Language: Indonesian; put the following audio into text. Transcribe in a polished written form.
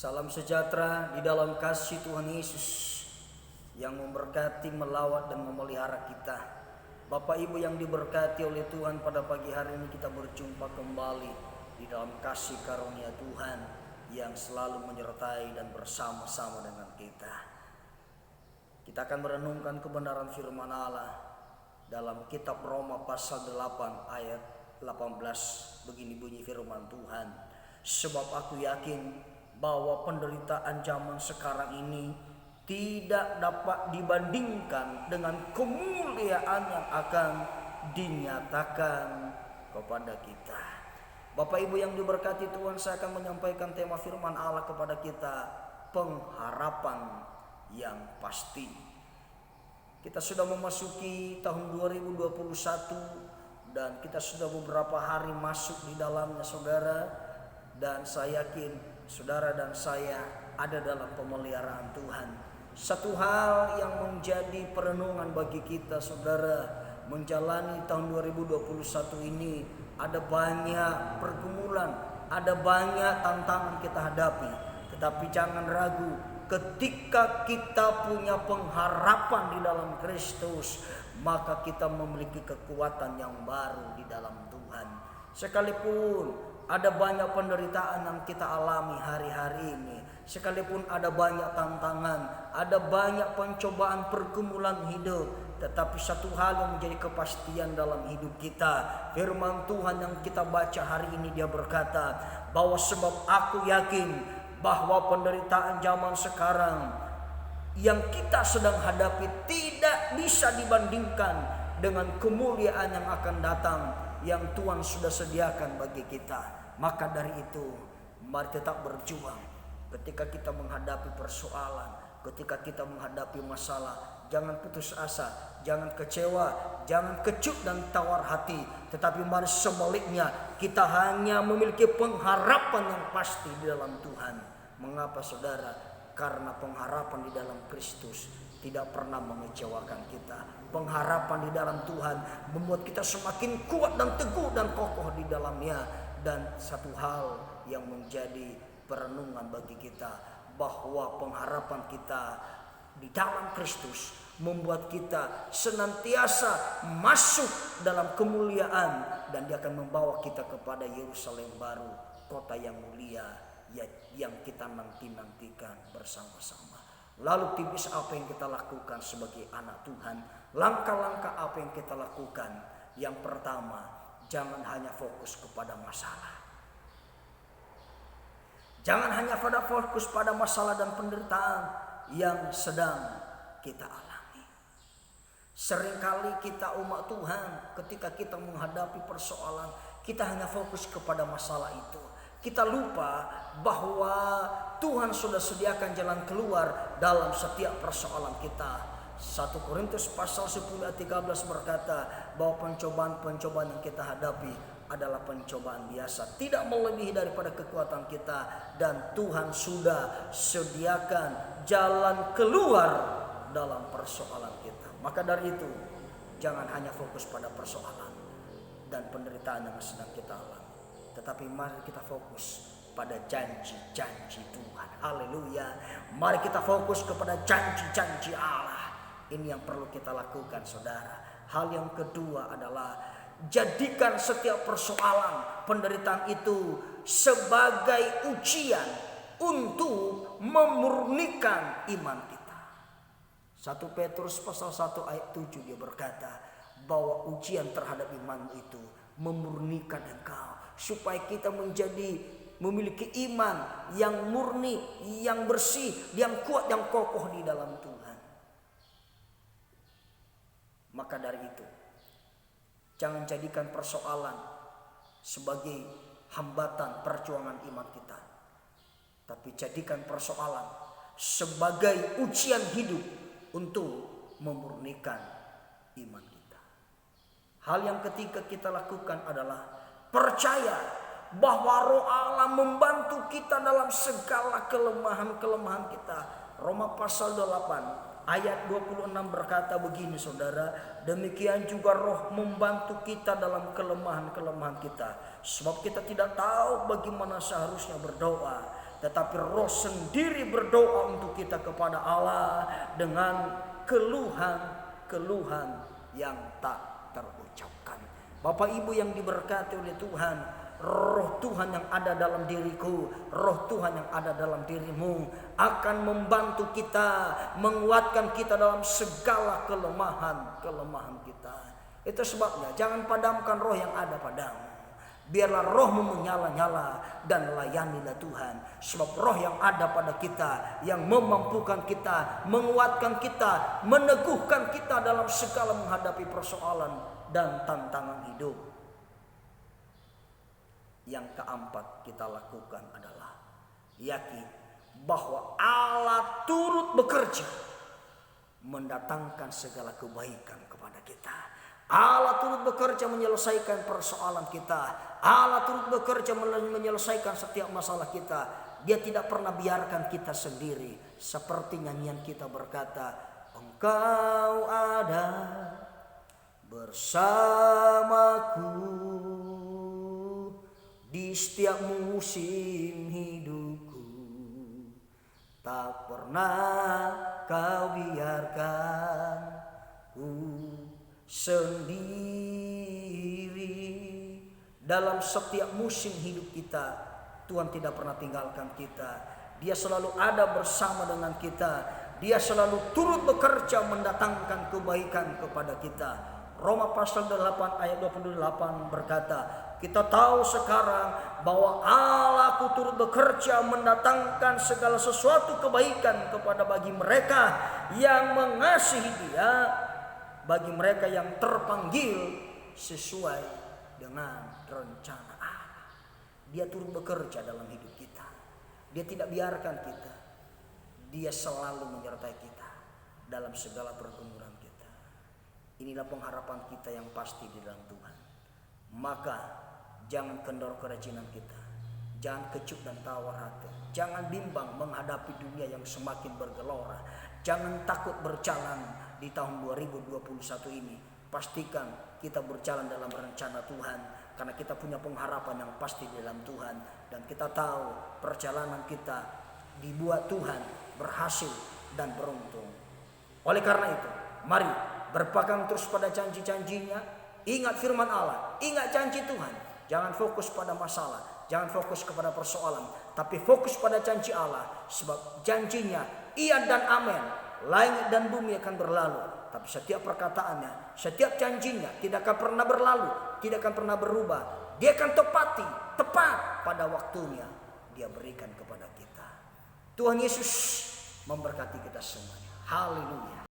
Salam sejahtera di dalam kasih Tuhan Yesus yang memberkati, melawat dan memelihara kita. Bapak Ibu yang diberkati oleh Tuhan, pada pagi hari ini kita berjumpa kembali di dalam kasih karunia Tuhan yang selalu menyertai dan bersama-sama dengan kita. Kita akan merenungkan kebenaran firman Allah dalam kitab Roma pasal 8 ayat 18. Begini bunyi firman Tuhan. Sebab aku yakin bahwa penderitaan zaman sekarang ini tidak dapat dibandingkan dengan kemuliaan yang akan dinyatakan kepada kita. Bapak Ibu yang diberkati Tuhan, saya akan menyampaikan tema firman Allah kepada kita, pengharapan yang pasti. Kita sudah memasuki tahun 2021 dan kita sudah beberapa hari masuk di dalamnya, saudara, dan saya yakin saudara dan saya ada dalam pemeliharaan Tuhan. Satu hal yang menjadi perenungan bagi kita, saudara, menjalani tahun 2021 ini, ada banyak pergumulan, ada banyak tantangan kita hadapi. Tetapi jangan ragu, ketika kita punya pengharapan di dalam Kristus, maka kita memiliki kekuatan yang baru di dalam Tuhan. Sekalipun ada banyak penderitaan yang kita alami hari-hari ini, sekalipun ada banyak tantangan, ada banyak pencobaan pergumulan hidup, tetapi satu hal yang menjadi kepastian dalam hidup kita, firman Tuhan yang kita baca hari ini, dia berkata bahwa sebab aku yakin bahwa penderitaan zaman sekarang yang kita sedang hadapi tidak bisa dibandingkan dengan kemuliaan yang akan datang yang Tuhan sudah sediakan bagi kita. Maka dari itu, mari tetap berjuang. Ketika kita menghadapi persoalan, ketika kita menghadapi masalah, jangan putus asa, jangan kecewa, jangan kecut dan tawar hati. Tetapi mari sebaliknya, kita hanya memiliki pengharapan yang pasti di dalam Tuhan. Mengapa, saudara? Karena pengharapan di dalam Kristus tidak pernah mengecewakan kita. Pengharapan di dalam Tuhan membuat kita semakin kuat dan teguh dan kokoh di dalamnya. Dan satu hal yang menjadi perenungan bagi kita, bahwa pengharapan kita di dalam Kristus membuat kita senantiasa masuk dalam kemuliaan, dan dia akan membawa kita kepada Yerusalem baru, kota yang mulia yang kita nantikan bersama-sama. Lalu tipis apa yang kita lakukan sebagai anak Tuhan? Langkah-langkah apa yang kita lakukan? Yang pertama, jangan hanya fokus kepada masalah. Jangan hanya pada fokus pada masalah dan penderitaan yang sedang kita alami. Seringkali kita umat Tuhan, ketika kita menghadapi persoalan, kita hanya fokus kepada masalah itu. Kita lupa bahwa Tuhan sudah sediakan jalan keluar dalam setiap persoalan kita. 1 Korintus pasal 10 ayat 13 berkata bahwa pencobaan-pencobaan yang kita hadapi adalah pencobaan biasa, tidak melebihi daripada kekuatan kita, dan Tuhan sudah sediakan jalan keluar dalam persoalan kita. Maka dari itu, jangan hanya fokus pada persoalan dan penderitaan yang sedang kita alami, tetapi mari kita fokus pada janji-janji Tuhan. Haleluya. Mari kita fokus kepada janji-janji Allah. Ini yang perlu kita lakukan, saudara. Hal yang kedua adalah jadikan setiap persoalan, penderitaan itu sebagai ujian untuk memurnikan iman kita. 1 Petrus pasal 1 ayat 7 dia berkata bahwa ujian terhadap iman itu memurnikan engkau, supaya kita memiliki iman yang murni, yang bersih, yang kuat, yang kokoh di dalam Tuhan. Maka dari itu, jangan jadikan persoalan sebagai hambatan perjuangan iman kita, tapi jadikan persoalan sebagai ujian hidup untuk memurnikan iman kita. Hal yang ketiga kita lakukan adalah percaya bahwa Roh Allah membantu kita dalam segala kelemahan-kelemahan kita. Roma pasal 8 ayat 26 berkata begini, saudara, demikian juga Roh membantu kita dalam kelemahan-kelemahan kita, sebab kita tidak tahu bagaimana seharusnya berdoa, tetapi Roh sendiri berdoa untuk kita kepada Allah dengan keluhan yang tak terucapkan. Bapak Ibu yang diberkati oleh Tuhan, Roh Tuhan yang ada dalam diriku, Roh Tuhan yang ada dalam dirimu akan membantu kita, menguatkan kita dalam segala kelemahan kita. Itu sebabnya jangan padamkan roh yang ada padamu. Biarlah rohmu menyala-nyala dan layanilah Tuhan. Sebab roh yang ada pada kita, yang memampukan kita, menguatkan kita, meneguhkan kita dalam segala menghadapi persoalan dan tantangan hidup. Yang keempat kita lakukan adalah yakin bahwa Allah turut bekerja mendatangkan segala kebaikan kepada kita. Allah turut bekerja menyelesaikan persoalan kita. Allah turut bekerja menyelesaikan setiap masalah kita. Dia tidak pernah biarkan kita sendiri. Seperti nyanyian kita berkata, Engkau ada bersamaku di setiap musim hidupku. Tak pernah kau biarkan ku sendiri. Dalam setiap musim hidup kita, Tuhan tidak pernah tinggalkan kita. Dia selalu ada bersama dengan kita. Dia selalu turut bekerja mendatangkan kebaikan kepada kita. Roma pasal 8 ayat 28 berkata, kita tahu sekarang bahwa Allah turut bekerja mendatangkan segala sesuatu kebaikan kepada bagi mereka yang mengasihi Dia, bagi mereka yang terpanggil sesuai dengan rencana Allah. Dia turut bekerja dalam hidup kita. Dia tidak biarkan kita. Dia selalu menyertai kita dalam segala pergumulan kita. Inilah pengharapan kita yang pasti di dalam Tuhan. Maka jangan kendor kerajinan kita. Jangan kecup dan tawar hati. Jangan bimbang menghadapi dunia yang semakin bergelora. Jangan takut berjalan di tahun 2021 ini. Pastikan kita berjalan dalam rencana Tuhan, karena kita punya pengharapan yang pasti di dalam Tuhan, dan kita tahu perjalanan kita dibuat Tuhan berhasil dan beruntung. Oleh karena itu, mari berpegang terus pada janji-janjinya. Ingat firman Allah, ingat janji Tuhan. Jangan fokus pada masalah, jangan fokus kepada persoalan, tapi fokus pada janji Allah. Sebab janjinya iya dan amin. Langit dan bumi akan berlalu, tapi setiap perkataannya, setiap janjinya tidak akan pernah berlalu, tidak akan pernah berubah. Dia akan tepat pada waktunya Dia berikan kepada kita. Tuhan Yesus memberkati kita semuanya. Haleluya.